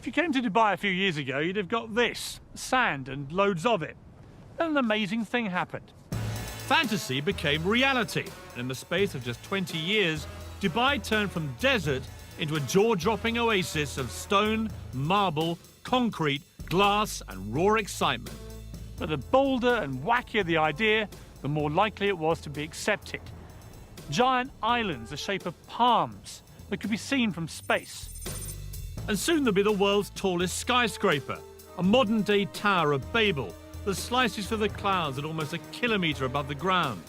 you came to Dubai a few years ago, you'd have got this, sand and loads of it. Then an amazing thing happened. Fantasy became reality, and in the space of just 20 years, Dubai turned from desert into a jaw-dropping oasis of stone, marble, concrete, glass and raw excitement. But the bolder and wackier the idea, the more likely it was to be accepted. Giant islands the shape of palms that could be seen from space. And soon there'll be the world's tallest skyscraper, a modern-day Tower of Babel that slices through the clouds at almost a kilometre above the ground.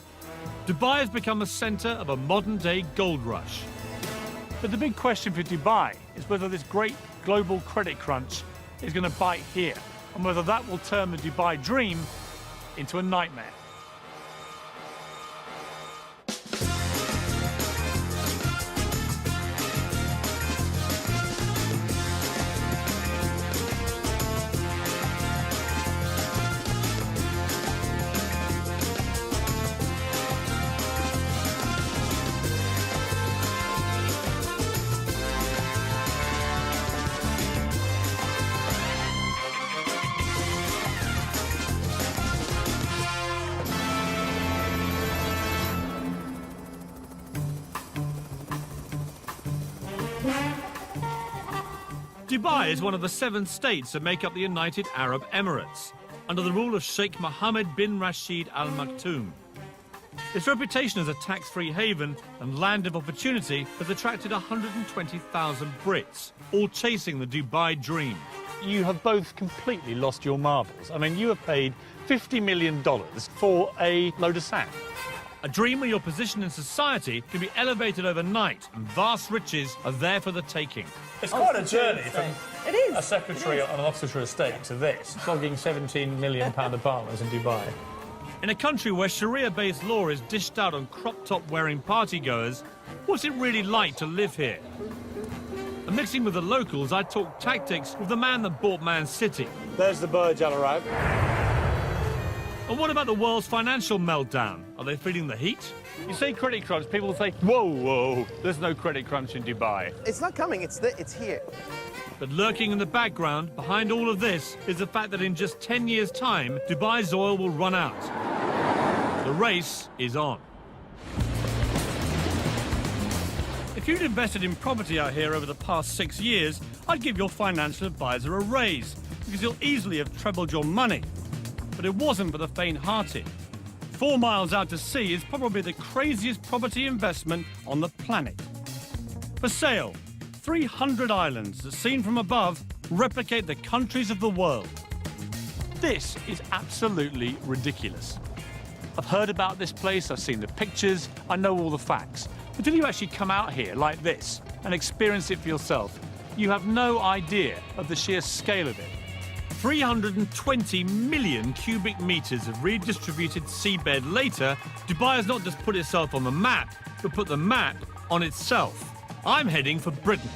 Dubai has become a centre of a modern-day gold rush. But the big question for Dubai is whether this great global credit crunch is going to bite here, and whether that will turn the Dubai dream into a nightmare. Dubai is one of the 7 states that make up the United Arab Emirates, under the rule of Sheikh Mohammed bin Rashid Al Maktoum. Its reputation as a tax-free haven and land of opportunity has attracted 120,000 Brits, all chasing the Dubai dream. You have both completely lost your marbles. I mean, you have paid $50 million for a load of sand. A dream where your position in society can be elevated overnight and vast riches are there for the taking. It's quite a journey from a secretary on an Oxfordshire estate to this, flogging £17 million apartments in Dubai. In a country where Sharia-based law is dished out on crop-top-wearing partygoers, what's it really like to live here? And mixing with the locals, I talk tactics with the man that bought Man City. There's the Burj Al Arab. And what about the world's financial meltdown? Are they feeling the heat? You say credit crunch, people think, whoa, there's no credit crunch in Dubai. It's not coming, it's here. But lurking in the background, behind all of this, is the fact that in just 10 years' time, Dubai's oil will run out. The race is on. If you'd invested in property out here over the past 6 years, I'd give your financial advisor a raise, because you'll easily have trebled your money. But it wasn't for the faint-hearted. 4 miles out to sea is probably the craziest property investment on the planet. For sale, 300 islands that, seen from above, replicate the countries of the world. This is absolutely ridiculous. I've heard about this place, I've seen the pictures, I know all the facts. Until you actually come out here like this and experience it for yourself, you have no idea of the sheer scale of it. 320 million cubic metres of redistributed seabed later, Dubai has not just put itself on the map, but put the map on itself. I'm heading for Britain.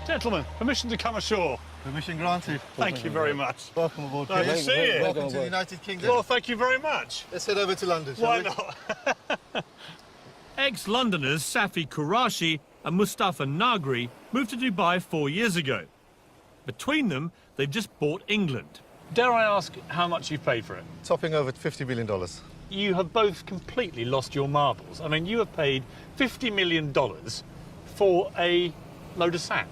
Gentlemen, permission to come ashore. Permission granted. Thank you very much. Welcome aboard. Nice to see you. Welcome to the United Kingdom. Well, thank you very much. Let's head over to London, shall Why we? not? Ex-Londoners Safi Qurashi and Mustafa Nagri moved to Dubai 4 years ago. Between them, they've just bought England. Dare I ask how much you've paid for it? Topping over $50 million. You have both completely lost your marbles. I mean, you have paid $50 million for a load of sand.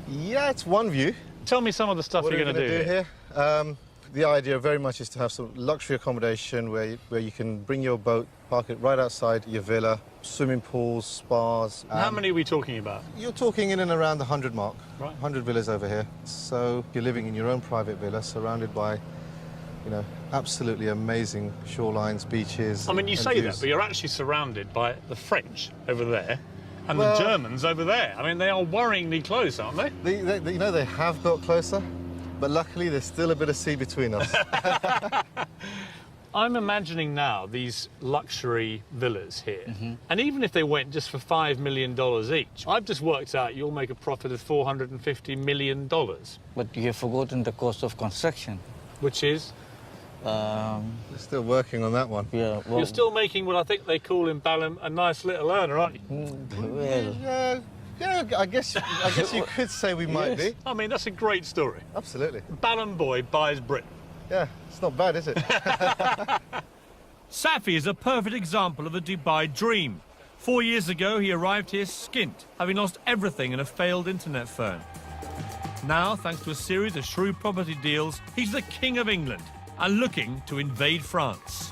Yeah, it's one view. Tell me some of the stuff What you're are we going to do here? The idea very much is to have some luxury accommodation where you can bring your boat, park it right outside your villa, swimming pools, spas. How many are we talking about? You're talking in and around the 100 mark. Right. 100 villas over here. So you're living in your own private villa, surrounded by, you know, absolutely amazing shorelines, beaches. I mean, you and say views. that, but you're actually surrounded by the French over there and Well- the Germans over there. I mean, they are worryingly close, aren't they? You know, they have got closer, but luckily there's still a bit of sea between us. I'm imagining now these luxury villas here, and even if they went just for $5 million each, I've just worked out you'll make a profit of $450 million, But you have forgotten the cost of construction. which is... We're still working on that one. Yeah, well, You're still making what I think they call in Balham a nice little earner, aren't you? well, Yeah, Yeah, I guess you could say we might be. I mean, that's a great story. Absolutely. Ballon boy buys Britain. Yeah, it's not bad, is it? Safi is a perfect example of the Dubai dream. 4 years ago, he arrived here skint, having lost everything in a failed internet firm. Now, thanks to a series of shrewd property deals, he's the King of England and looking to invade France.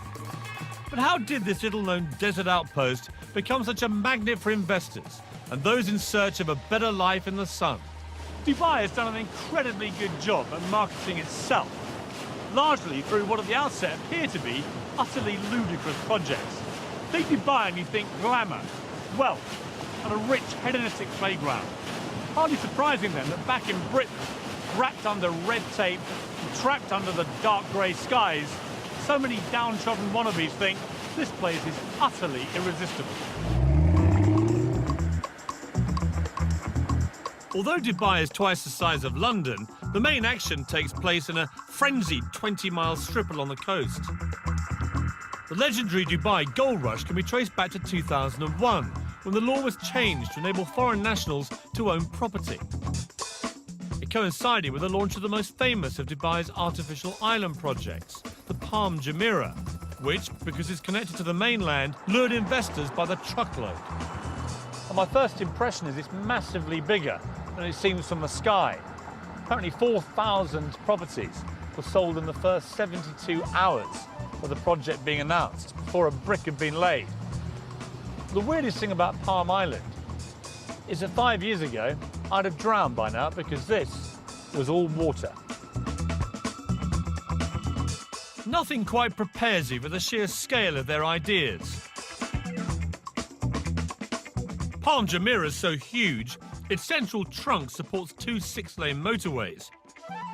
But how did this little-known desert outpost become such a magnet for investors and those in search of a better life in the sun? Dubai has done an incredibly good job at marketing itself, largely through what at the outset appear to be utterly ludicrous projects. Think Dubai and you think glamour, wealth, and a rich hedonistic playground. Hardly surprising then that back in Britain, wrapped under red tape and trapped under the dark grey skies, so many downtrodden wannabes think this place is utterly irresistible. Although Dubai is twice the size of London, the main action takes place in a frenzied 20-mile strip along the coast. The legendary Dubai Gold Rush can be traced back to 2001, when the law was changed to enable foreign nationals to own property. It coincided with the launch of the most famous of Dubai's artificial island projects, the Palm Jumeirah, which, because it's connected to the mainland, lured investors by the truckload. And my first impression is it's massively bigger than it seems from the sky. Apparently 4,000 properties were sold in the first 72 hours of the project being announced, before a brick had been laid. The weirdest thing about Palm Island is that 5 years ago, I'd have drowned by now because this was all water. Nothing quite prepares you for the sheer scale of their ideas. Palm Jumeirah is so huge, its central trunk supports 2 6-lane motorways.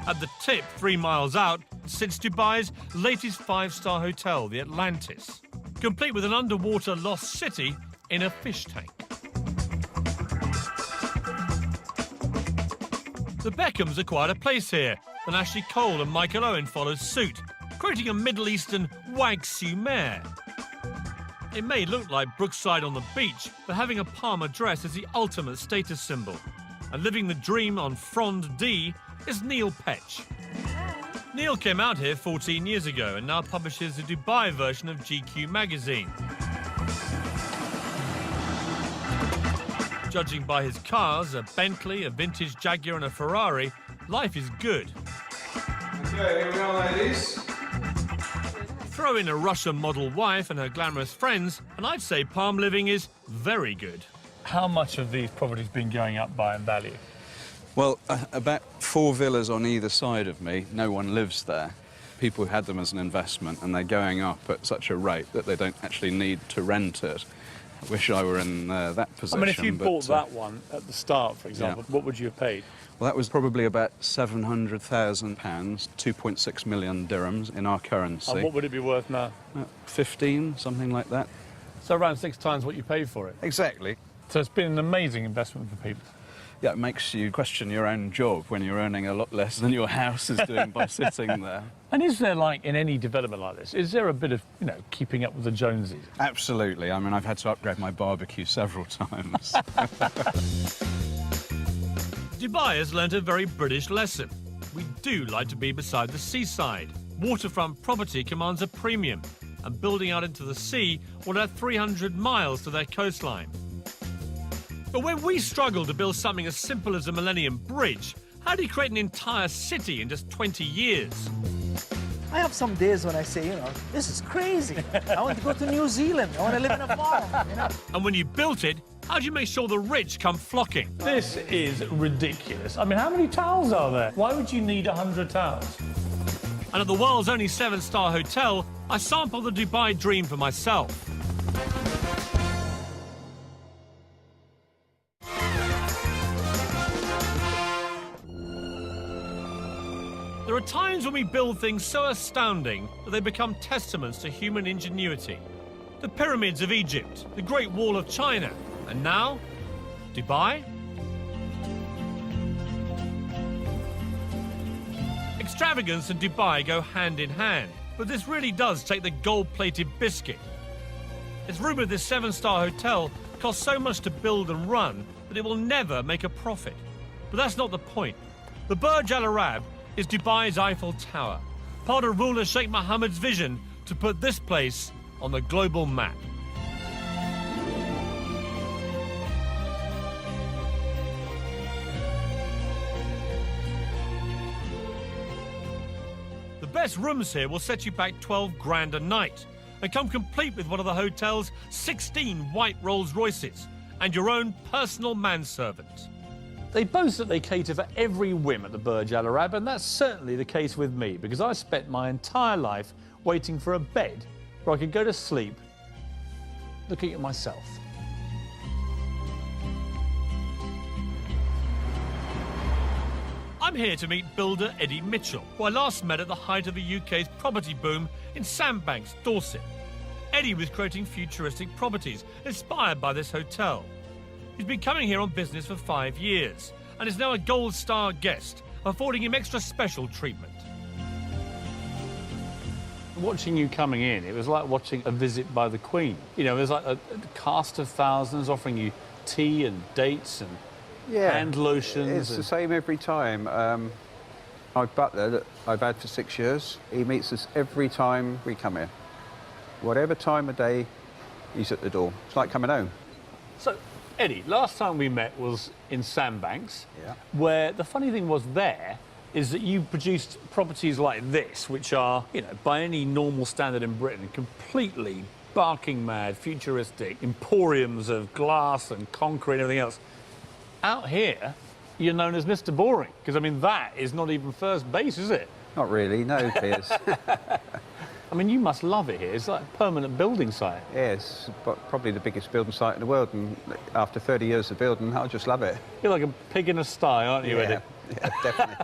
At the tip, 3 miles out, sits Dubai's latest 5-star hotel, the Atlantis, complete with an underwater lost city in a fish tank. The Beckhams acquired a place here, and Ashley Cole and Michael Owen followed suit, creating a Middle Eastern Wag Sumer. It may look like Brookside on the beach, but having a Palm address is the ultimate status symbol. And living the dream on Frond D is Neil Petch. Neil came out here 14 years ago and now publishes the Dubai version of GQ magazine. Judging by his cars, a Bentley, a vintage Jaguar and a Ferrari, life is good. Okay, here we are, ladies. Throw in a Russian model wife and her glamorous friends, and I'd say Palm living is very good. How much have these properties been going up by in value? Well, about 4 villas on either side of me. No one lives there. People had them as an investment, and they're going up at such a rate that they don't actually need to rent it. I wish I were in that position. I mean, if you bought that one at the start, for example, what would you have paid? Well, that was probably about £700,000, 2.6 million dirhams in our currency. And what would it be worth now? 15, something like that. So around 6 times what you paid for it. Exactly. So it's been an amazing investment for people. Yeah, it makes you question your own job when you're earning a lot less than your house is doing by sitting there. And is there, like, in any development like this, is there a bit of, you know, keeping up with the Joneses? Absolutely. I mean, I've had to upgrade my barbecue several times. Dubai has learnt a very British lesson. We do like to be beside the seaside. Waterfront property commands a premium, and building out into the sea will add 300 miles to their coastline. But when we struggle to build something as simple as a Millennium Bridge, how do you create an entire city in just 20 years? I have some days when I say, you know, this is crazy. I want to go to New Zealand. I want to live in a farm, you know. And when you built it, how do you make sure the rich come flocking? This is ridiculous. I mean, how many towels are there? Why would you need 100 towels? And at the world's only 7-star hotel, I sampled the Dubai dream for myself. There are times when we build things so astounding that they become testaments to human ingenuity. The pyramids of Egypt, the Great Wall of China, and now, Dubai? Extravagance and Dubai go hand in hand, but this really does take the gold-plated biscuit. It's rumoured this 7-star hotel cost so much to build and run that it will never make a profit. But that's not the point. The Burj Al Arab is Dubai's Eiffel Tower, part of ruler Sheikh Mohammed's vision to put this place on the global map. The best rooms here will set you back 12 grand a night and come complete with one of the hotel's 16 white Rolls Royces and your own personal manservant. They boast that they cater for every whim at the Burj Al Arab, and that's certainly the case with me, because I spent my entire life waiting for a bed where I could go to sleep looking at myself. I'm here to meet builder Eddie Mitchell, who I last met at the height of the UK's property boom in Sandbanks, Dorset. Eddie was creating futuristic properties inspired by this hotel. He's been coming here on business for 5 years and is now a Gold Star guest, affording him extra special treatment. Watching you coming in, it was like watching a visit by the Queen. You know, it was like a cast of thousands offering you tea and dates and hand lotions. It's the same every time. My butler that I've had for 6 years, he meets us every time we come here. Whatever time of day, he's at the door. It's like coming home. So, Eddie, last time we met was in Sandbanks, Yeah. where the funny thing was there is that you produced properties like this, which are, you know, by any normal standard in Britain, completely barking mad, futuristic emporiums of glass and concrete and everything else. Out here, you're known as Mr. Boring, because, I mean, that is not even first base, is it? Not really, no, Piers. I mean, you must love it here. It's like a permanent building site. Yes, but probably the biggest building site in the world, and after 30 years of building, I just love it. You're like a pig in a sty, aren't you, Eddie? Yeah, definitely.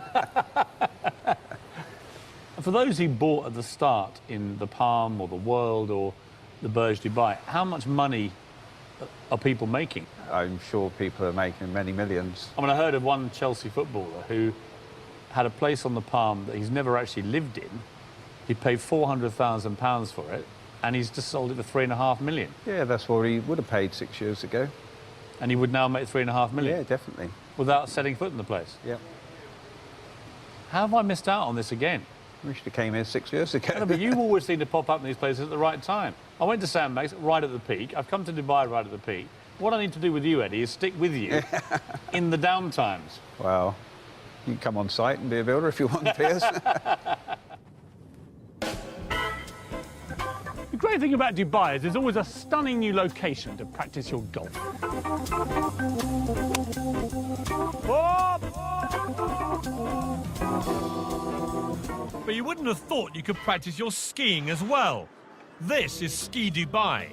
For those who bought at the start in the Palm or the World or the Burj Dubai, how much money are people making? I'm sure people are making many millions. I mean, I heard of one Chelsea footballer who had a place on the Palm that he's never actually lived in. He paid £400,000 for it, and he's just sold it for £3.5 million. Yeah, that's what he would have paid 6 years ago. And he would now make £3.5 million? Yeah, definitely. Without setting foot in the place? Yeah. How have I missed out on this again? We should have came here 6 years ago. No, but you always seem to pop up in these places at the right time. I went to Sandbanks right at the peak. I've come to Dubai right at the peak. What I need to do with you, Eddie, is stick with you in the down times. Well, you can come on site and be a builder if you want, Piers. The great thing about Dubai is there's always a stunning new location to practice your golf. But you wouldn't have thought you could practice your skiing as well. This is Ski Dubai.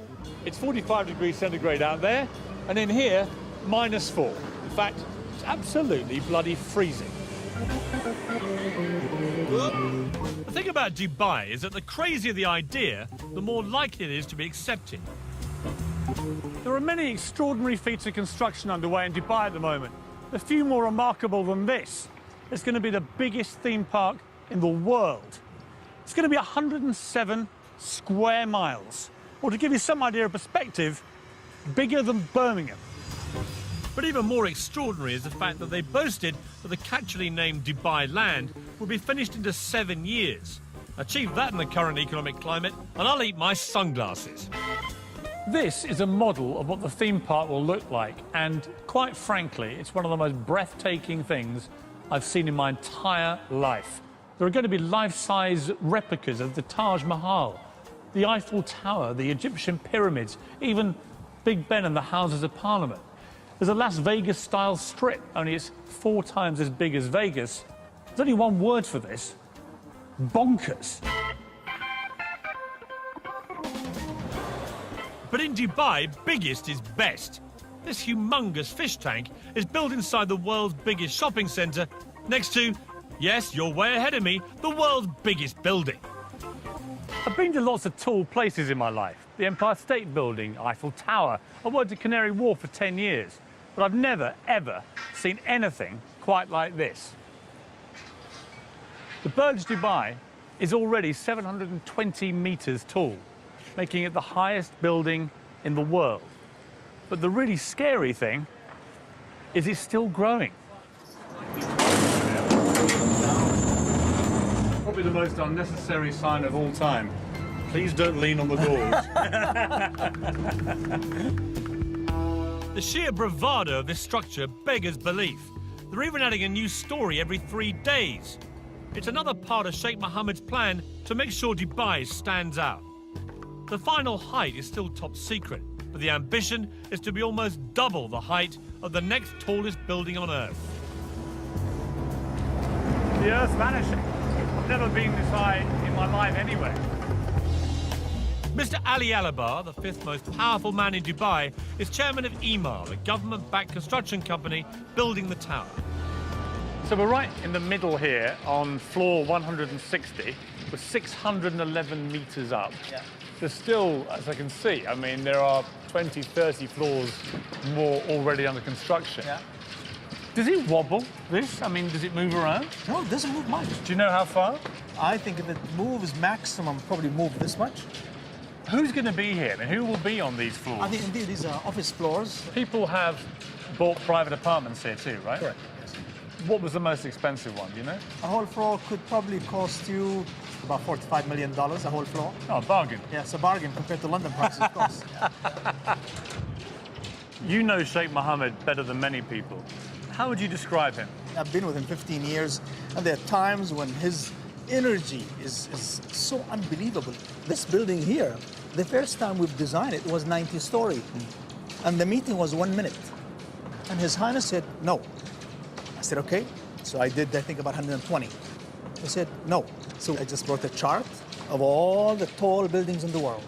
It's 45 degrees centigrade out there, and in here, -4. In fact, it's absolutely bloody freezing. The thing about Dubai is that the crazier the idea, the more likely it is to be accepted. There are many extraordinary feats of construction underway in Dubai at the moment. A few more remarkable than this. It's going to be the biggest theme park in the world. It's going to be 107 square miles. Or to give you some idea of perspective, bigger than Birmingham. But even more extraordinary is the fact that they boasted that the catchily named Dubai Land would be finished into 7 years. Achieve that in the current economic climate, and I'll eat my sunglasses. This is a model of what the theme park will look like, and quite frankly, it's one of the most breathtaking things I've seen in my entire life. There are going to be life-size replicas of the Taj Mahal, the Eiffel Tower, the Egyptian pyramids, even Big Ben and the Houses of Parliament. There's a Las Vegas-style strip, only it's 4 times as big as Vegas. There's only one word for this: bonkers. But in Dubai, biggest is best. This humongous fish tank is built inside the world's biggest shopping centre, next to, yes, you're way ahead of me, the world's biggest building. I've been to lots of tall places in my life. The Empire State Building, Eiffel Tower. I worked at Canary Wharf for 10 years. But I've never, ever seen anything quite like this. The Burj Dubai is already 720 metres tall, making it the highest building in the world. But the really scary thing Is it still growing? Probably the most unnecessary sign of all time. Please don't lean on the doors. The sheer bravado of this structure beggars belief. They're even adding a new story every 3 days. It's another part of Sheikh Mohammed's plan to make sure Dubai stands out. The final height is still top secret, but the ambition is to be almost double the height of the next tallest building on Earth. The Earth's vanishing. I've never been this high in my life anyway. Mr. Ali Alabar, the 5th most powerful man in Dubai, is chairman of Emaar, a government-backed construction company building the tower. So we're right in the middle here on floor 160. We're 611 metres up. Yeah. There's still, as I can see, I mean, there are 20, 30 floors more already under construction. Yeah. Does it wobble, this? I mean, does it move around? No, it doesn't move much. Do you know how far? I think if it moves maximum, probably move this much. Who's going to be here? I mean, who will be on these floors? I think indeed these are office floors. People have bought private apartments here too, right? Correct. Yes. What was the most expensive one, do you know? A whole floor could probably cost you about $45 million, a whole floor. Oh, bargain. Yeah, it's a bargain compared to London prices, of course. You know Sheikh Mohammed better than many people. How would you describe him? I've been with him 15 years, and there are times when his energy is so unbelievable. This building here, the first time we've designed it was 90-story, and the meeting was 1 minute. And His Highness said, no. I said, okay. So I did, I think, about 120. He said, no. So I just brought a chart of all the tall buildings in the world,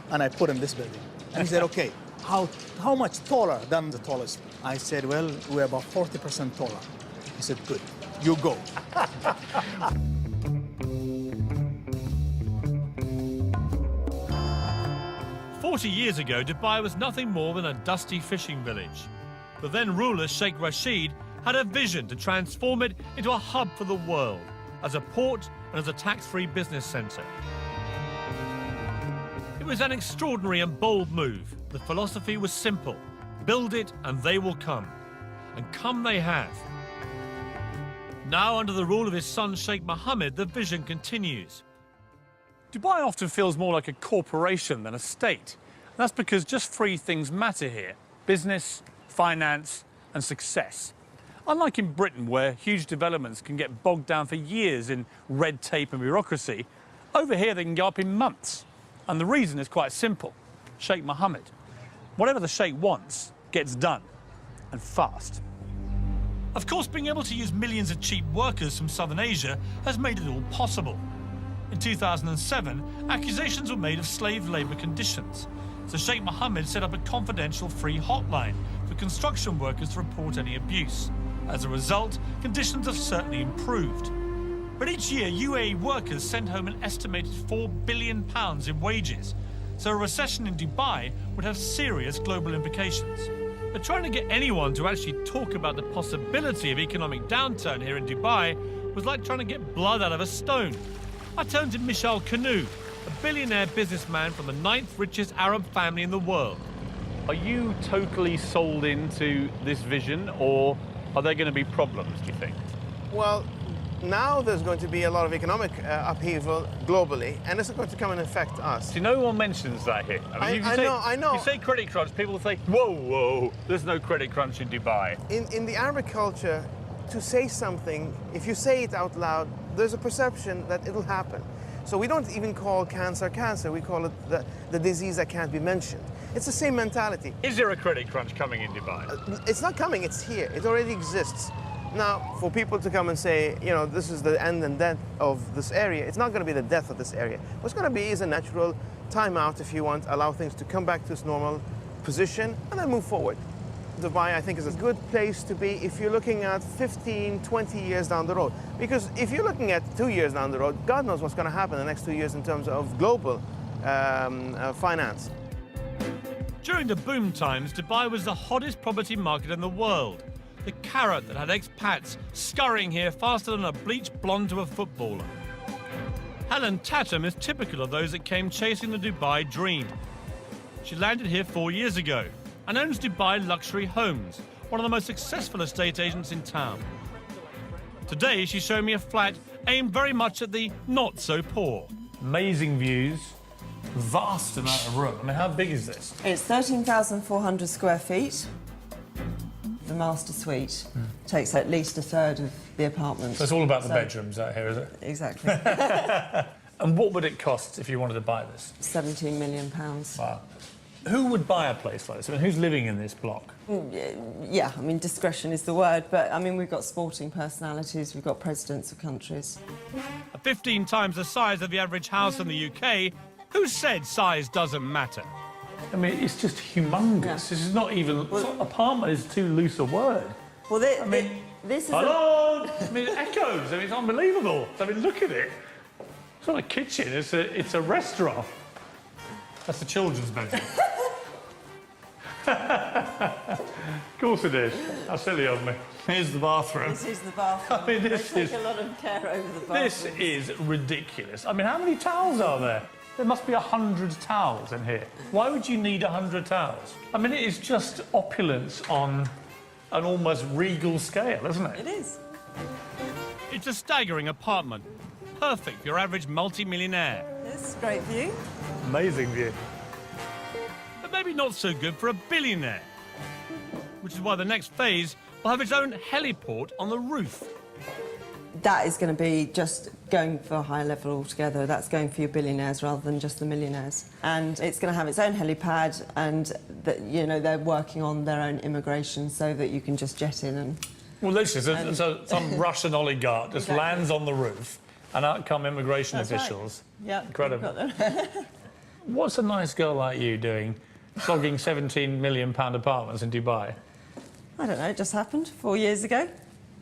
and I put in this building. And he said, okay, how much taller than the tallest? I said, well, we're about 40% taller. He said, good, you go. 40 years ago, Dubai was nothing more than a dusty fishing village. The then ruler, Sheikh Rashid, had a vision to transform it into a hub for the world, as a port and as a tax-free business centre. It was an extraordinary and bold move. The philosophy was simple: build it and they will come. And come they have. Now, under the rule of his son Sheikh Mohammed, the vision continues. Dubai often feels more like a corporation than a state. And that's because just three things matter here: business, finance, and success. Unlike in Britain, where huge developments can get bogged down for years in red tape and bureaucracy, over here they can go up in months. And the reason is quite simple: Sheikh Mohammed. Whatever the Sheikh wants gets done, and fast. Of course, being able to use millions of cheap workers from Southern Asia has made it all possible. In 2007, accusations were made of slave labour conditions, so Sheikh Mohammed set up a confidential free hotline for construction workers to report any abuse. As a result, conditions have certainly improved. But each year, UAE workers send home an estimated £4 billion in wages, so a recession in Dubai would have serious global implications. But trying to get anyone to actually talk about the possibility of economic downturn here in Dubai was like trying to get blood out of a stone. I turned to Michel Kanu, a billionaire businessman from the 9th richest Arab family in the world. Are you totally sold into this vision, or are there going to be problems, do you think? Well, now there's going to be a lot of economic upheaval globally, and it's going to come and affect us. See, no one mentions that here. I know. You say credit crunch, people will say, whoa, whoa, there's no credit crunch in Dubai. In the Arabic culture, to say something, if you say it out loud, there's a perception that it'll happen. So we don't even call cancer cancer, we call it the disease that can't be mentioned. It's the same mentality. Is there a credit crunch coming in Dubai? It's not coming, it's here. It already exists. Now, for people to come and say, you know, this is the end and death of this area, it's not going to be the death of this area. What's going to be is a natural timeout, if you want, allow things to come back to its normal position and then move forward. Dubai, I think, is a good place to be if you're looking at 15, 20 years down the road. Because if you're looking at 2 years down the road, God knows what's going to happen in the next 2 years in terms of global finance. During the boom times, Dubai was the hottest property market in the world. The carrot that had expats scurrying here faster than a bleached blonde to a footballer. Helen Tatum is typical of those that came chasing the Dubai dream. She landed here 4 years ago and owns Dubai Luxury Homes, one of the most successful estate agents in town. Today, she's showing me a flat aimed very much at the not-so-poor. Amazing views, vast amount of room. I mean, how big is this? It's 13,400 square feet. The master suite takes at least a third of the apartment. So it's all about the bedrooms out here, is it? Exactly. And what would it cost if you wanted to buy this? £17 million. Wow. Who would buy a place like this? I mean, who's living in this block? Yeah, I mean, discretion is the word, but I mean, we've got sporting personalities, we've got presidents of countries. 15 times the size of the average house in the UK. Who said size doesn't matter? I mean, it's just humongous. Yeah. This is not even... apartment is too loose a word. Well, this is... Hello! I mean, it echoes. I mean, it's unbelievable. I mean, look at it. It's not a kitchen, it's a restaurant. That's the children's bedroom. Of course it is. How silly of me. Here's the bathroom. This is the bathroom. I mean, this they take is... a lot of care over the bathroom. This is ridiculous. I mean, how many towels are there? There must be 100 towels in here. Why would you need 100 towels? I mean, it is just opulence on an almost regal scale, isn't it? It is. It's a staggering apartment. Perfect for your average multi-millionaire. It's a great view. Amazing view. But maybe not so good for a billionaire. Which is why the next phase will have its own heliport on the roof. That is going to be just going for a higher level altogether. That's going for your billionaires rather than just the millionaires. And it's going to have its own helipad, and you know, they're working on their own immigration so that you can just jet in and... Well, literally, so some Russian oligarch just Exactly. lands on the roof, and out come immigration That's right. officials. Yeah, Incredible. you've got them. What's a nice girl like you doing, flogging £17 million apartments in Dubai? I don't know, it just happened 4 years ago.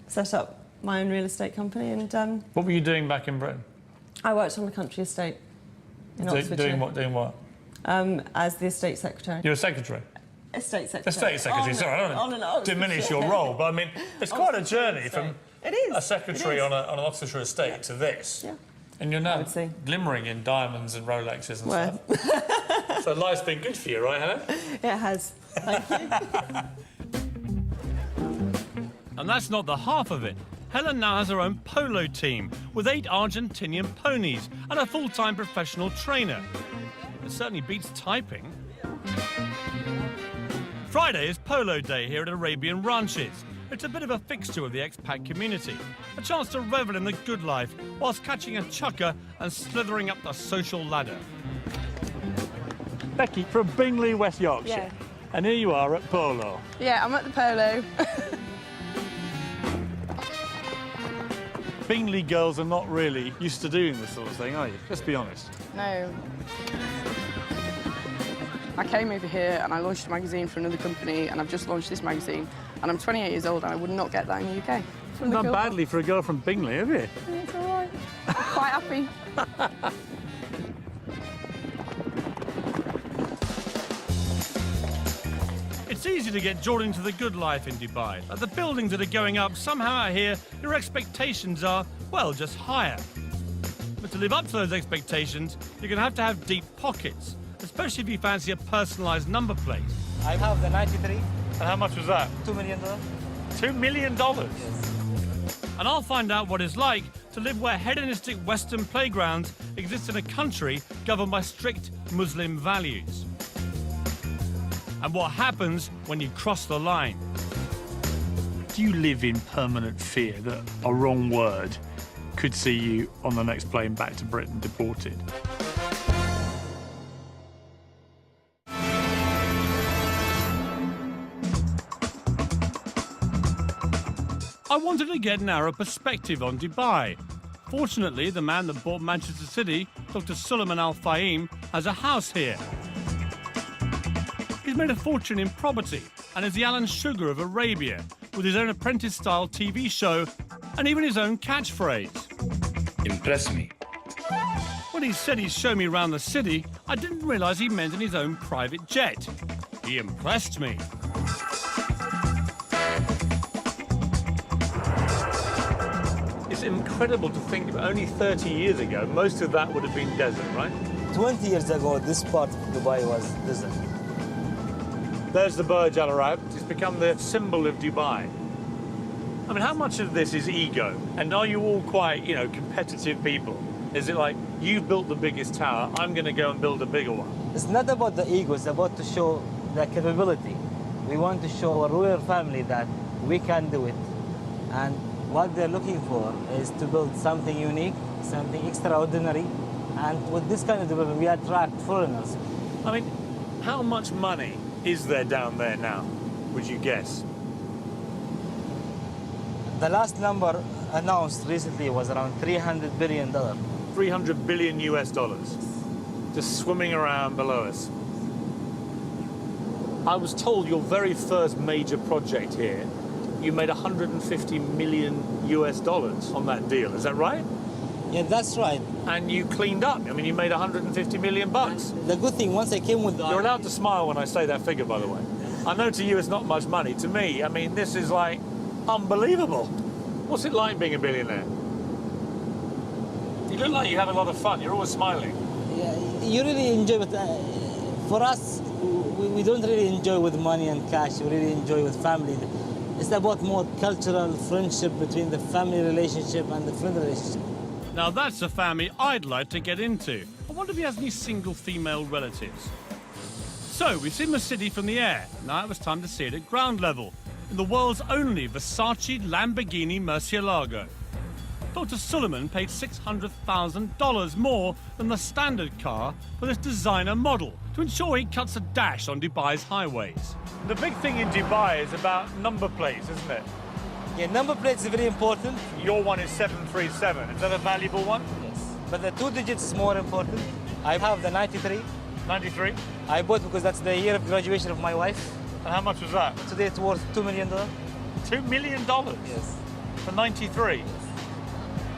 Set up my own real estate company, and What were you doing back in Britain? I worked on a country estate in Oxfordshire. Doing what? Doing what? As the estate secretary. You're a secretary? Estate secretary. Estate secretary, sorry, I don't want to diminish your role, but I mean, it's quite a journey from It is. a secretary It is. on an Oxfordshire estate to this. Yeah. And you're now would say. glimmering in diamonds and Rolexes and Well. stuff. So life's been good for you, right, Helen? It has. Thank you. And that's not the half of it. Helen now has her own polo team with 8 Argentinian ponies and a full-time professional trainer. It certainly beats typing. Friday is polo day here at Arabian Ranches. It's a bit of a fixture of the expat community. A chance to revel in the good life whilst catching a chukker and slithering up the social ladder. Becky from Bingley, West Yorkshire. Yeah. And here you are at polo. Yeah, I'm at the polo. Bingley girls are not really used to doing this sort of thing, are you? Let's be honest. No. I came over here and I launched a magazine for another company, and I've just launched this magazine, and I'm 28 years old and I would not get that in the UK. From the Not Guild. badly for a girl from Bingley, have you? It's all right. I'm quite happy. It's easy to get drawn into the good life in Dubai. Like the buildings that are going up, somehow out here, your expectations are, well, just higher. But to live up to those expectations, you're going to have deep pockets, especially if you fancy a personalised number plate. I have the 93, And how much was that? $2 million. $2 million? And I'll find out what it's like to live where hedonistic Western playgrounds exist in a country governed by strict Muslim values. And what happens when you cross the line. Do you live in permanent fear that a wrong word could see you on the next plane back to Britain deported? I wanted to get an Arab perspective on Dubai. Fortunately, the man that bought Manchester City, Dr. Suleiman Al Fahim, has a house here. He's made a fortune in property and is the Alan Sugar of Arabia, with his own apprentice-style TV show and even his own catchphrase. Impress me. When he said he'd show me around the city, I didn't realise he meant in his own private jet. He impressed me. It's incredible to think about. Only 30 years ago, most of that would have been desert, right? 20 years ago, this part of Dubai was desert. There's the Burj Al Arab. It's become the symbol of Dubai. I mean, how much of this is ego? And are you all quite, you know, competitive people? Is it like, you've built the biggest tower, I'm going to go and build a bigger one? It's not about the ego, it's about to show the capability. We want to show our royal family that we can do it. And what they're looking for is to build something unique, something extraordinary. And with this kind of development, we attract foreigners. I mean, how much money is there down there now, would you guess? The last number announced recently was around $300 billion. 300 billion US dollars, just swimming around below us. I was told your very first major project here, you made 150 million US dollars on that deal. Is that right? Yeah, that's right. And you cleaned up. I mean, you made 150 million bucks. The good thing, once I came with the... You're allowed to smile when I say that figure, by the way. I know to you it's not much money. To me, I mean, this is like unbelievable. What's it like being a billionaire? You look like you have a lot of fun. You're always smiling. Yeah, you really enjoy it. For us, we don't really enjoy with money and cash. We really enjoy with family. It's about more cultural friendship between the family relationship and the friend relationship. Now that's a family I'd like to get into. I wonder if he has any single female relatives. So we've seen the city from the air. Now it was time to see it at ground level, in the world's only Versace Lamborghini Murcielago. Dr. Suleiman paid $600,000 more than the standard car for this designer model to ensure he cuts a dash on Dubai's highways. The big thing in Dubai is about number plates, isn't it? Yeah, number plates is very important. Your one is 737. Is that a valuable one? Yes. But the 2 digits is more important. I have the 93. 93? I bought because that's the year of graduation of my wife. And how much was that? Today it's worth $2 million. $2 million? Yes. For 93?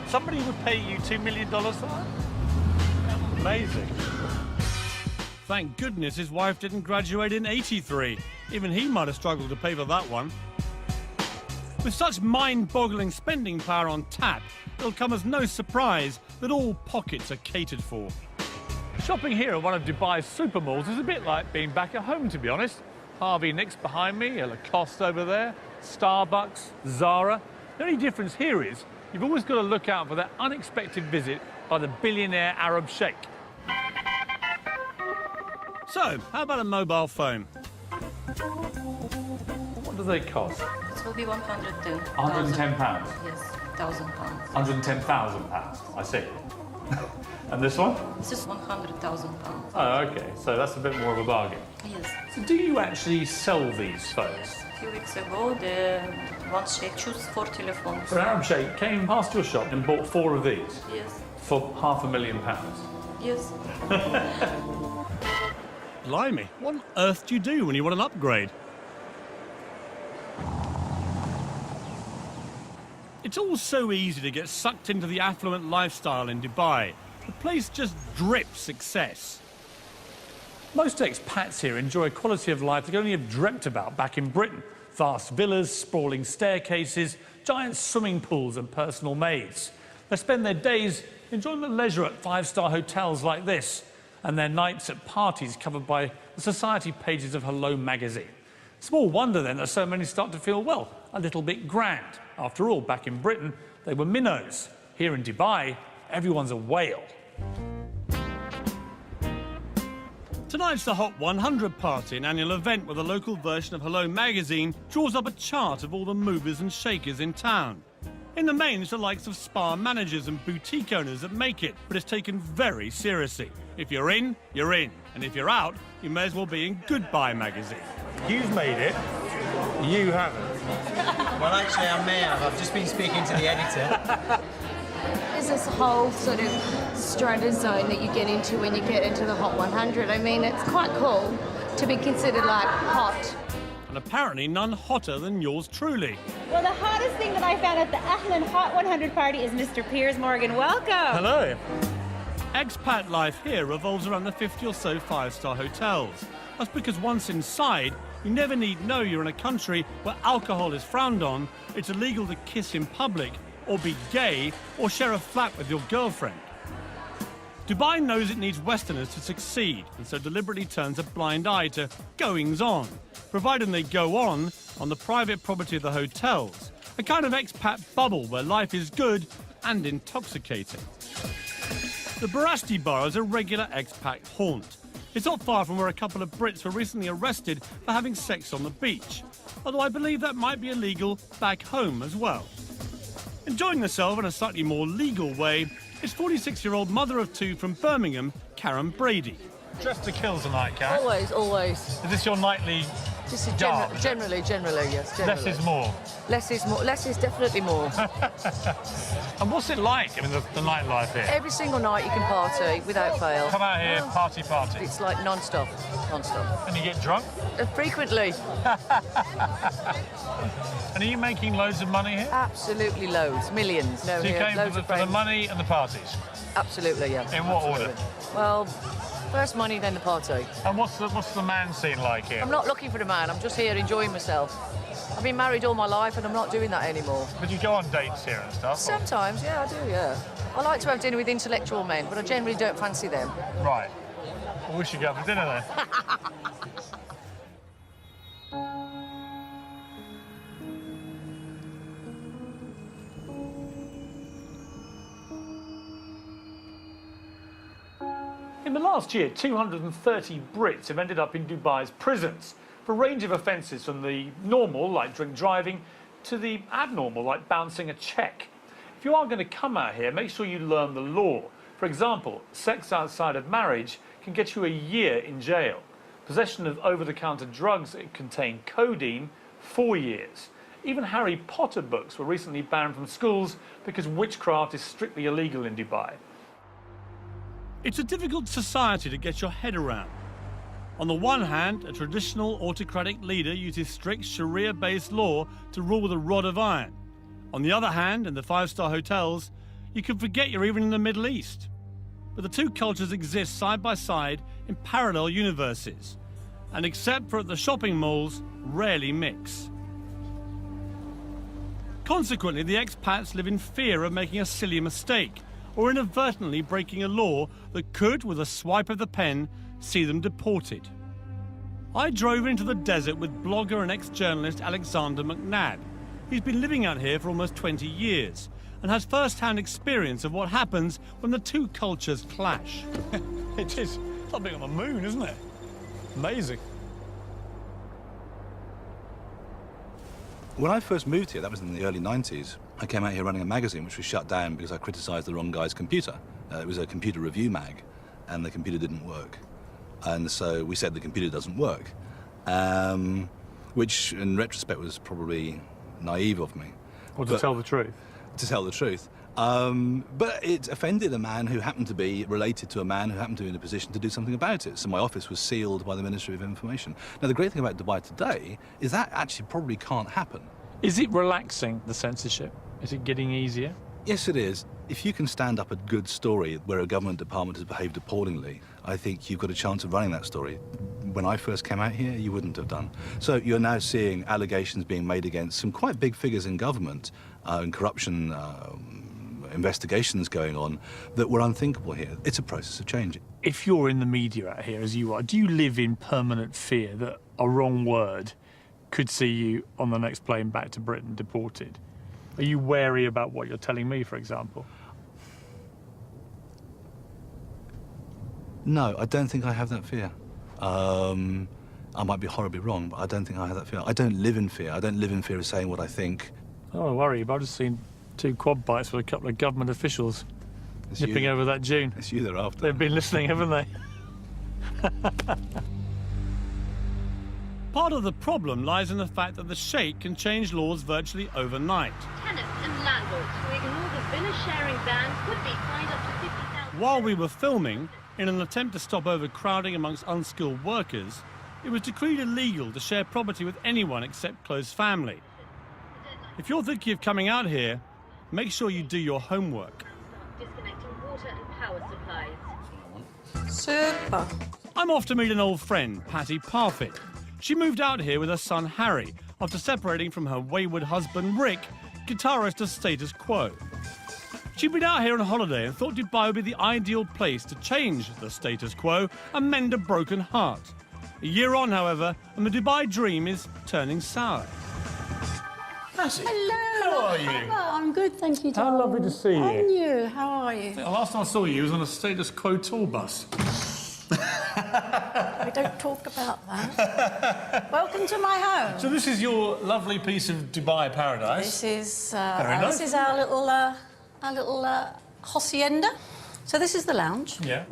Somebody would pay you $2 million for that? Amazing. Thank goodness his wife didn't graduate in 83. Even he might have struggled to pay for that one. With such mind-boggling spending power on tap, it'll come as no surprise that all pockets are catered for. Shopping here at one of Dubai's super malls is a bit like being back at home, to be honest. Harvey Nicks behind me, a Lacoste over there, Starbucks, Zara. The only difference here is you've always got to look out for that unexpected visit by the billionaire Arab sheikh. So, how about a mobile phone? What do they cost? It will be 110. £110? Yes, £1,000. £110,000, I see. And this one? This is £100,000. Oh, okay, so that's a bit more of a bargain. Yes. So do you actually sell these phones? Yes. A few weeks ago, the one sheikh chose 4 telephones. So an Arab sheikh came past your shop and bought 4 of these? Yes. For £500,000? Yes. Blimey, what on earth do you do when you want an upgrade? It's all so easy to get sucked into the affluent lifestyle in Dubai. The place just drips success. Most expats here enjoy a quality of life they could only have dreamt about back in Britain. Vast villas, sprawling staircases, giant swimming pools and personal maids. They spend their days enjoying the leisure at 5-star hotels like this, and their nights at parties covered by the society pages of Hello magazine. Small wonder then that so many start to feel, well, a little bit grand. After all, back in Britain, they were minnows. Here in Dubai, everyone's a whale. Tonight's the Hot 100 party, an annual event where the local version of Hello magazine draws up a chart of all the movers and shakers in town. In the main, it's the likes of spa managers and boutique owners that make it, but it's taken very seriously. If you're in, you're in. And if you're out, you may as well be in Goodbye magazine. You've made it. You haven't. Well, actually, I may have. I've just been speaking to the editor. There's this whole sort of strata zone that you get into when you get into the Hot 100. I mean, it's quite cool to be considered, like, hot. And apparently none hotter than yours truly. Well, the hottest thing that I found at the Ahlan Hot 100 party is Mr. Piers Morgan. Welcome. Hello. Expat life here revolves around the 50 or so 5-star hotels. That's because once inside, you never need know you're in a country where alcohol is frowned on, it's illegal to kiss in public, or be gay, or share a flat with your girlfriend. Dubai knows it needs Westerners to succeed, and so deliberately turns a blind eye to goings-on, providing they go on the private property of the hotels, a kind of expat bubble where life is good and intoxicating. The Barashti Bar is a regular expat haunt. It's not far from where a couple of Brits were recently arrested for having sex on the beach, although I believe that might be illegal back home as well. Enjoying herself in a slightly more legal way is 46-year-old mother of two from Birmingham, Karen Brady. Dressed to kill tonight, Karen? Always, always. Is this your nightly This is garb? generally, yes. Generally. Less is more. Less is more. Less is definitely more. And what's it like? I mean, the nightlife here. Every single night you can party without fail. Come out here, party. It's like non-stop. And you get drunk? Frequently. And are you making loads of money here? Absolutely loads, millions. No, So you here, came loads for of the friends. money and the parties? Absolutely, yeah. In what Absolutely. order? Well, first money, then the party. And what's the man scene like here? I'm not looking for a man. I'm just here enjoying myself. I've been married all my life, and I'm not doing that anymore. But you go on dates here and stuff? or- Sometimes, yeah, I do, yeah. I like to have dinner with intellectual men, but I generally don't fancy them. Right. Well, we should go for dinner then. In the last year, 230 Brits have ended up in Dubai's prisons for a range of offences, from the normal, like drink driving, to the abnormal, like bouncing a cheque. If you are going to come out here, make sure you learn the law. For example, sex outside of marriage can get you a year in jail. Possession of over-the-counter drugs that contain codeine, 4 years. Even Harry Potter books were recently banned from schools because witchcraft is strictly illegal in Dubai. It's a difficult society to get your head around. On the one hand, a traditional autocratic leader uses strict Sharia-based law to rule with a rod of iron. On the other hand, in the five-star hotels, you can forget you're even in the Middle East. But the two cultures exist side by side in parallel universes, and except for at the shopping malls, rarely mix. Consequently, the expats live in fear of making a silly mistake or inadvertently breaking a law that could, with a swipe of the pen, see them deported. I drove into the desert with blogger and ex-journalist Alexander McNabb. He's been living out here for almost 20 years and has first-hand experience of what happens when the two cultures clash. It is. It's like being on the moon, isn't it? Amazing. When I first moved here, that was in the early 90s, I came out here running a magazine which was shut down because I criticised the wrong guy's computer. It was a computer review mag, and the computer didn't work. And so we said the computer doesn't work, which in retrospect was probably naive of me. Or to tell the truth. To tell the truth. But it offended a man who happened to be related to a man who happened to be in a position to do something about it. So my office was sealed by the Ministry of Information. Now, the great thing about Dubai today is that actually probably can't happen. Is it relaxing, the censorship? Is it getting easier? Yes, it is. If you can stand up a good story where a government department has behaved appallingly, I think you've got a chance of running that story. When I first came out here, you wouldn't have done. So you're now seeing allegations being made against some quite big figures in government and corruption investigations going on that were unthinkable here. It's a process of change. If you're in the media out here, as you are, do you live in permanent fear that a wrong word could see you on the next plane back to Britain deported? Are you wary about what you're telling me, for example? No, I don't think I have that fear. I might be horribly wrong, but I don't think I have that fear. I don't live in fear. I don't live in fear of saying what I think. Oh, don't worry, but I've just seen 2 quad bikes with a couple of government officials nipping over that dune. It's you they're after. They've been listening, haven't they? Part of the problem lies in the fact that the Sheikh can change laws virtually overnight. Tenants and landlords who ignore the villa sharing ban could be fined up to 50,000. While we were filming, in an attempt to stop overcrowding amongst unskilled workers, it was decreed illegal to share property with anyone except close family. If you're thinking of coming out here, make sure you do your homework. Disconnecting water and power supplies. Super. I'm off to meet an old friend, Patty Parfit. She moved out here with her son Harry after separating from her wayward husband Rick, guitarist of Status Quo. She'd been out here on holiday and thought Dubai would be the ideal place to change the status quo and mend a broken heart. A year on, however, and the Dubai dream is turning sour. Hello. How are you? Hello, I'm good, thank you, How darling. lovely to see you. And you, how are you? The last time I saw you was on a status quo tour bus. We don't talk about that. Welcome to my home. So this is your lovely piece of Dubai paradise. This is Very nice. this is our little hacienda. So this is the lounge. Yeah.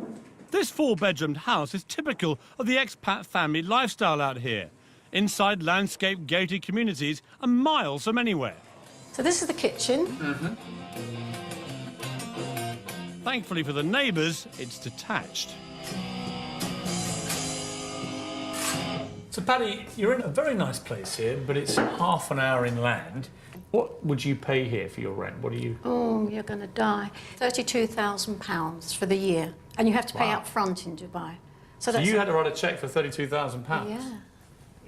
This four-bedroomed house is typical of the expat family lifestyle out here. Inside landscape gated communities and miles from anywhere. So this is the kitchen. Thankfully for the neighbours, it's detached. So, Paddy, you're in a very nice place here, but it's half an hour inland. What would you pay here for your rent? What do you... Oh, you're going to die. £32,000 for the year. And you have to pay Wow. up front in Dubai. So you had to write a cheque for £32,000? Yeah.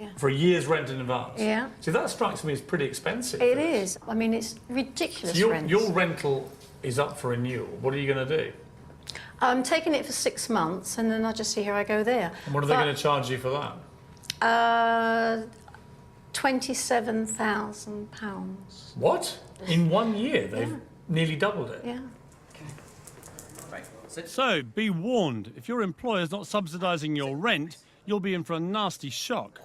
Yeah. For a year's rent in advance? Yeah. See, that strikes me as pretty expensive. It is. I mean, it's ridiculous So rent. your rental is up for renewal. What are you going to do? I'm taking it for 6 months, and then I just see how I go there. And what are they going to charge you for that? £27,000. What? In 1 year, they've nearly doubled it? Yeah. So, be warned, if your employer's not subsidising your rent, you'll be in for a nasty shock.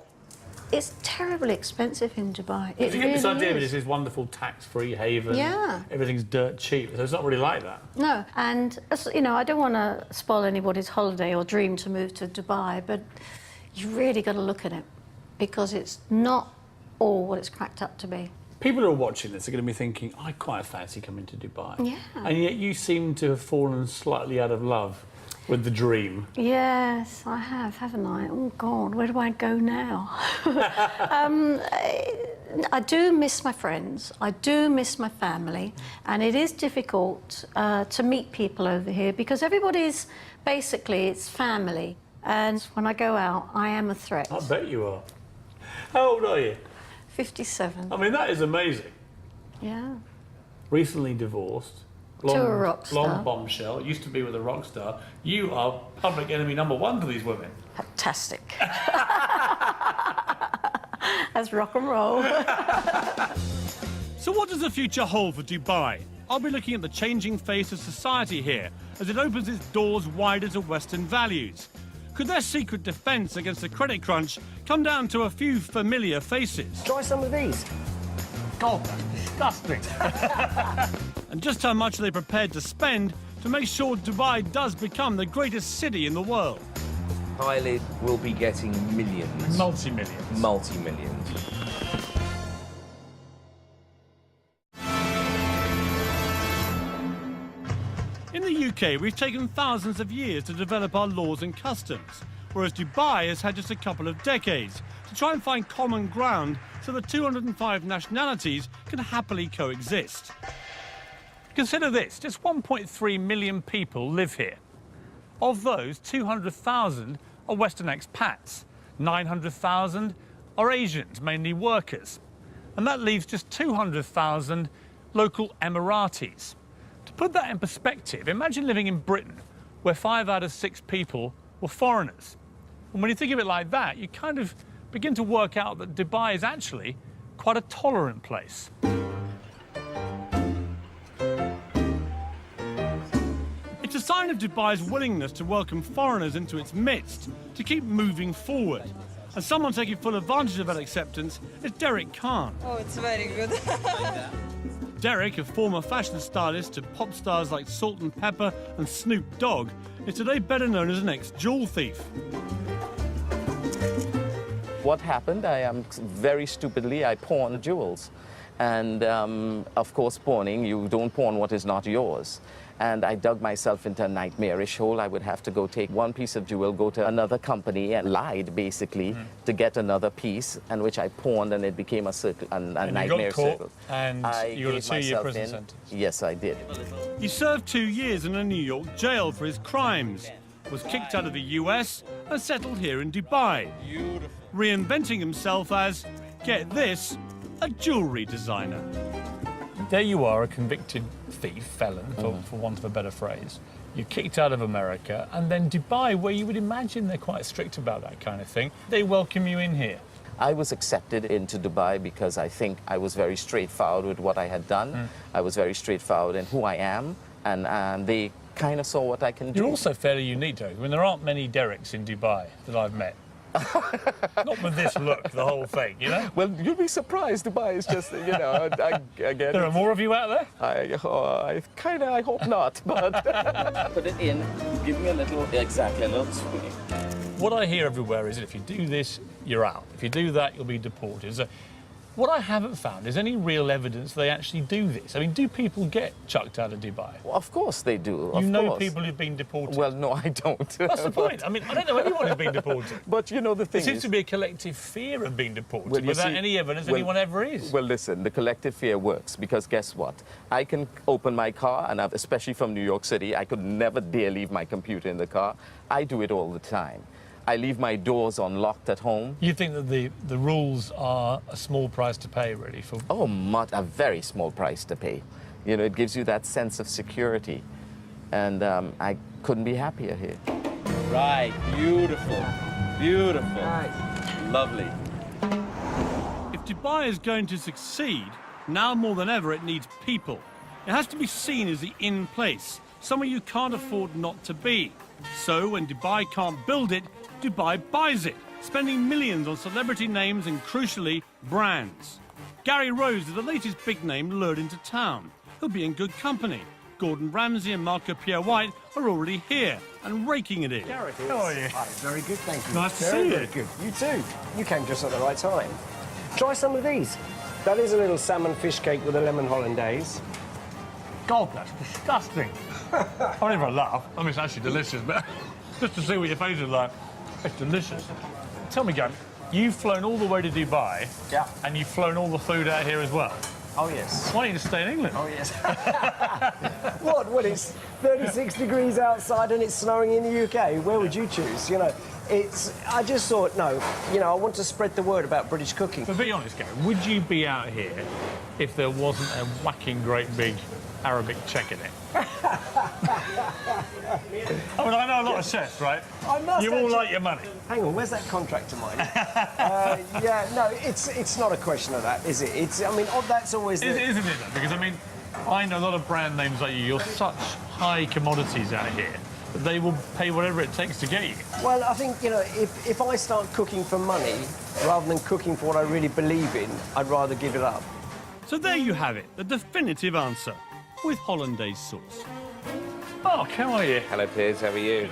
It's terribly expensive in Dubai. It You get this really idea that is. this is wonderful tax-free haven. Yeah. Everything's dirt cheap. So it's not really like that. No, and you know, I don't want to spoil anybody's holiday or dream to move to Dubai, but you really got to look at it because it's not all what it's cracked up to be. People who are watching this are going to be thinking, I quite fancy coming to Dubai. Yeah. And yet you seem to have fallen slightly out of love with the dream. Yes, I have, haven't I? Oh God, where do I go now? I do miss my friends. I do miss my family, and it is difficult to meet people over here because everybody's basically it's family. And when I go out, I am a threat. I bet you are. How old are you? 57. I mean, that is amazing. Yeah. Recently divorced. To a rock star. Long bombshell. Used to be with a rock star. You are public enemy #1 to these women. Fantastic. That's rock and roll. So what does the future hold for Dubai? I'll be looking at the changing face of society here as it opens its doors wider to Western values. Could their secret defence against the credit crunch come down to a few familiar faces? Try some of these. God, that's disgusting. And just how much are they prepared to spend to make sure Dubai does become the greatest city in the world? Khalid will be getting millions. Multi-millions. Multi-millions. In the UK, we've taken thousands of years to develop our laws and customs, whereas Dubai has had just a couple of decades to try and find common ground so the 205 nationalities can happily coexist. Consider this, just 1.3 million people live here. Of those, 200,000 are Western expats, 900,000 are Asians, mainly workers. And that leaves just 200,000 local Emiratis. To put that in perspective, imagine living in Britain, where 5 out of 6 people were foreigners. And when you think of it like that, you kind of begin to work out that Dubai is actually quite a tolerant place. It's a sign of Dubai's willingness to welcome foreigners into its midst, to keep moving forward. And someone taking full advantage of that acceptance is Derek Khan. Oh, it's very good. Derek, a former fashion stylist to pop stars like Salt and Pepper and Snoop Dogg, is today better known as an ex-jewel thief. What happened, very stupidly, I pawned jewels. And of course, pawning, you don't pawn what is not yours. And I dug myself into a nightmarish hole. I would have to go take one piece of jewel, go to another company and lied, basically, to get another piece, and which I pawned, and it became a circle, a nightmare circle. And you got a 2-year prison sentence. Yes, I did. He served 2 years in a New York jail for his crimes, was kicked out of the US and settled here in Dubai, reinventing himself as, get this, a jewellery designer. there you are, a convicted thief, felon, for want of a better phrase. You're kicked out of America, and then Dubai, where you would imagine they're quite strict about that kind of thing, they welcome you in here. I was accepted into Dubai because I think I was very straightforward with what I had done. I was very straightforward in who I am, and they kind of saw what I can do. You're also fairly unique, though. I mean, there aren't many Dereks in Dubai that I've met. Not with this look, the whole thing, you know? Well, you'll be surprised. Dubai is just, you know, again... There are more of you out there? I hope not, but... Put it in, give me a little swing. What I hear everywhere is that if you do this, you're out. If you do that, you'll be deported. So what I haven't found is any real evidence they actually do this. I mean, do people get chucked out of Dubai? Well, of course they do. You know people who've been deported? Well, no, I don't. That's the point. I mean, I don't know anyone who's been deported. But, you know, the thing There seems to be a collective fear of being deported Well, you without see- any evidence well- anyone ever is. Well, listen, the collective fear works because guess what? I can open my car, and especially from New York City, I could never dare leave my computer in the car. I do it all the time. I leave my doors unlocked at home. You think that the rules are a small price to pay, really? For a very small price to pay. You know, it gives you that sense of security. And I couldn't be happier here. Right, beautiful. Beautiful. Right. Lovely. If Dubai is going to succeed, now more than ever it needs people. It has to be seen as the in place, somewhere you can't afford not to be. So when Dubai can't build it, Dubai buys it, spending millions on celebrity names and, crucially, brands. Gary Rose is the latest big name lured into town. He'll be in good company. Gordon Ramsay and Marco Pierre White are already here and raking it in. Gareth, how are you? Very good, thank you. Nice to see Very, you. very good. You too. You came just at the right time. Try some of these. That is a little salmon fish cake with a lemon hollandaise. God, that's disgusting. I don't even laugh. I mean, it's actually delicious, but just to see what your face is like, it's delicious. Tell me, Gary, you've flown all the way to Dubai, and you've flown all the food out here as well. Oh, yes. Why don't you just stay in England? Oh, yes. What? Well, it's 36 degrees outside and it's snowing in the UK. Where would you choose? You know, I just thought, no, you know, I want to spread the word about British cooking. But be honest, Gary, would you be out here if there wasn't a whacking great big Arabic check in it? I mean, I know a lot of chefs, right? I must You all like your money. Hang on, where's that contract of mine? Yeah, no, it's not a question of that, is it? I mean, that's always the... Isn't it, though? Because, I mean, I know a lot of brand names like you. You're such high commodities out here that they will pay whatever it takes to get you. Well, I think, you know, if I start cooking for money rather than cooking for what I really believe in, I'd rather give it up. So there you have it, the definitive answer, with hollandaise sauce. Mark, how are you? Hello, Piers. How are you?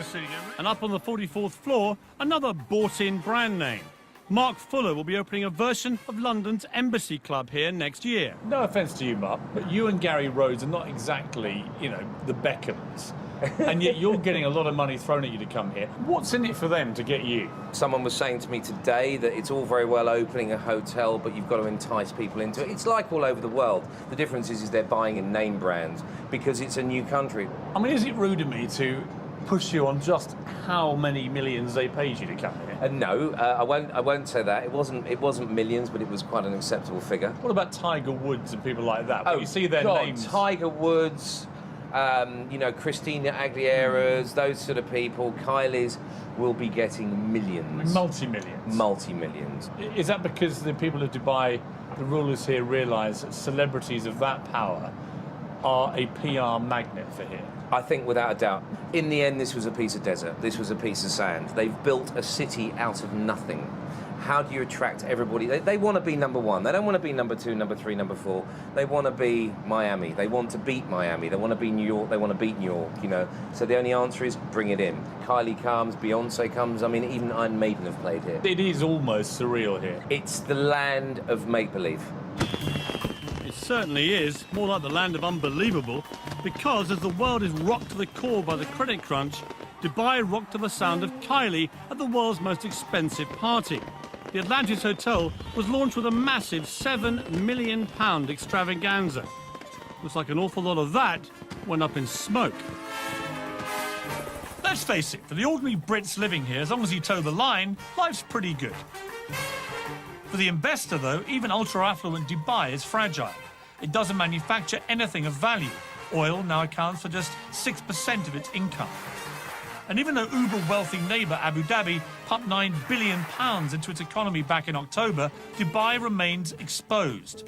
And up on the 44th floor, another bought-in brand name. Mark Fuller will be opening a version of London's Embassy Club here next year. No offence to you, Mark, but you and Gary Rhodes are not exactly, you know, the Beckhams. And yet you're getting a lot of money thrown at you to come here. What's in it for them to get you? Someone was saying to me today that it's all very well opening a hotel, but you've got to entice people into it. It's like all over the world. The difference is they're buying in name brands because it's a new country. I mean, is it rude of me to push you on just how many millions they paid you to come here? No, I won't say that. It wasn't millions, but it was quite an acceptable figure. What about Tiger Woods and people like that? When you see their God, names. Tiger Woods, you know, Christina Aguilera's, those sort of people. Kylie's will be getting millions. Multi-millions. Multi-millions. Is that because the people of Dubai, the rulers here, realise that celebrities of that power are a PR magnet for here? I think without a doubt. In the end, this was a piece of desert. This was a piece of sand. They've built a city out of nothing. How do you attract everybody? They want to be number one. They don't want to be number two, number three, number four. They want to be Miami. They want to beat Miami. They want to be New York. They want to beat New York, you know. So the only answer is bring it in. Kylie comes, Beyonce comes. I mean, even Iron Maiden have played here. It is almost surreal here. It's the land of make-believe. It certainly is, more like the land of unbelievable, because as the world is rocked to the core by the credit crunch, Dubai rocked to the sound of Kylie at the world's most expensive party. The Atlantis Hotel was launched with a massive £7 million extravaganza. Looks like an awful lot of that went up in smoke. Let's face it, for the ordinary Brits living here, as long as you toe the line, life's pretty good. For the investor, though, even ultra-affluent Dubai is fragile. it doesn't manufacture anything of value. Oil now accounts for just 6% of its income. And even though uber-wealthy neighbour Abu Dhabi pumped £9 billion into its economy back in October, Dubai remains exposed.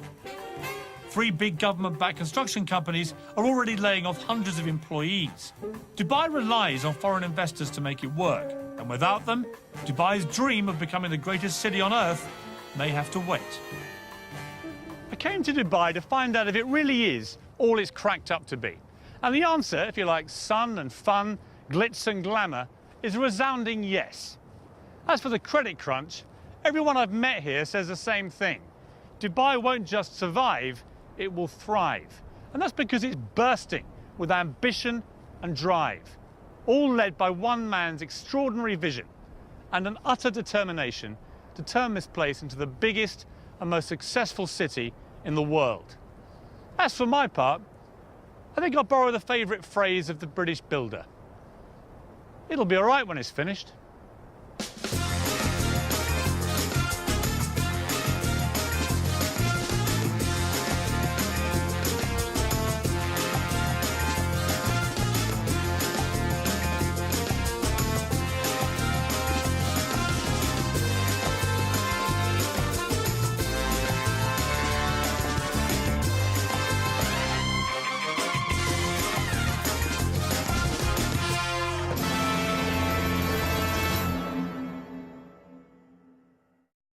3 big government-backed construction companies are already laying off hundreds of employees. Dubai relies on foreign investors to make it work, and without them, Dubai's dream of becoming the greatest city on earth may have to wait. I came to Dubai to find out if it really is all it's cracked up to be. And the answer, if you like sun and fun, glitz and glamour, is a resounding yes. As for the credit crunch, everyone I've met here says the same thing. Dubai won't just survive, it will thrive. And that's because it's bursting with ambition and drive, all led by one man's extraordinary vision and an utter determination to turn this place into the biggest and most successful city in the world. As for my part, I think I'll borrow the favourite phrase of the British builder. It'll be all right when it's finished.